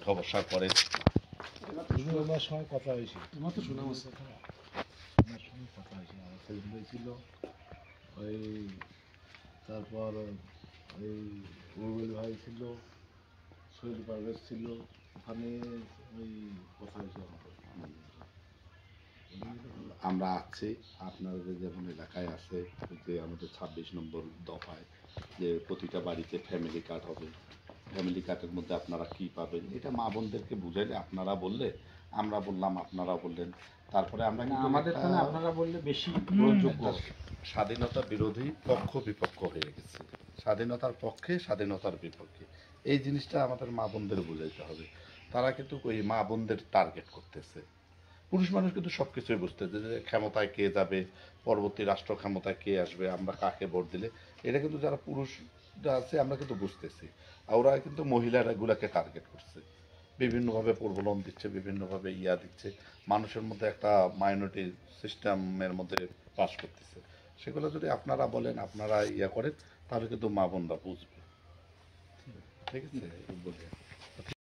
উঠা বসা করে। ওনার সময় কথা হয়েছে, তোমার তো শোনা আছে ওনার সঙ্গে কথা হয়েছে, আমার সেদিন হয়েছিল ওই, তারপর ওই রুবেল ভাই ছিল, শহীদ পারভেজ ছিল, ওখানে ওই কথা হয়েছে আমাদের। আমরা আছি আপনাদের যেমন এলাকায় আছে যে আমাদের ২৬ নম্বর দফায় যে প্রতিটা বাড়িতে ফ্যামিলি কার্ড হবে, ফ্যামিলি কার্ডের মধ্যে আপনারা কি পাবেন এটা মা বোনদেরকে বুঝাইলে, আপনারা বললে আমরা বললাম, আপনারা বললেন, তারপরে আমরা কিন্তু আমাদের একটা তো আপনারা বললে বেশি গ্রহণযোগ্য। স্বাধীনতা বিরোধী পক্ষ বিপক্ষ হয়ে গেছে, স্বাধীনতার পক্ষে স্বাধীনতার বিপক্ষে। এই জিনিসটা আমাদের মা বোনদের বুঝাইতে হবে। তারা কিন্তু ওই মা বোনদের টার্গেট করতেছে। পুরুষ মানুষ কিন্তু সব কিছুই বুঝতেছে যে ক্ষমতায় কে যাবে, পরবর্তী রাষ্ট্র ক্ষমতায় কে আসবে, আমরা কাকে ভোট দিলে, এটা কিন্তু যারা পুরুষরা আছে আমরা কিন্তু বুঝতেছি। আর ওরা কিন্তু মহিলারা গুলাকে টার্গেট করছে, বিভিন্নভাবে প্রলোভন দিচ্ছে, বিভিন্নভাবে দিচ্ছে, মানুষের মধ্যে একটা মাইনরিটি সিস্টেমের মধ্যে পাস করতেছে। সেগুলো যদি আপনারা বলেন, আপনারা করেন, তাহলে কিন্তু মা বোনরা বুঝবে। ঠিক আছে, বলে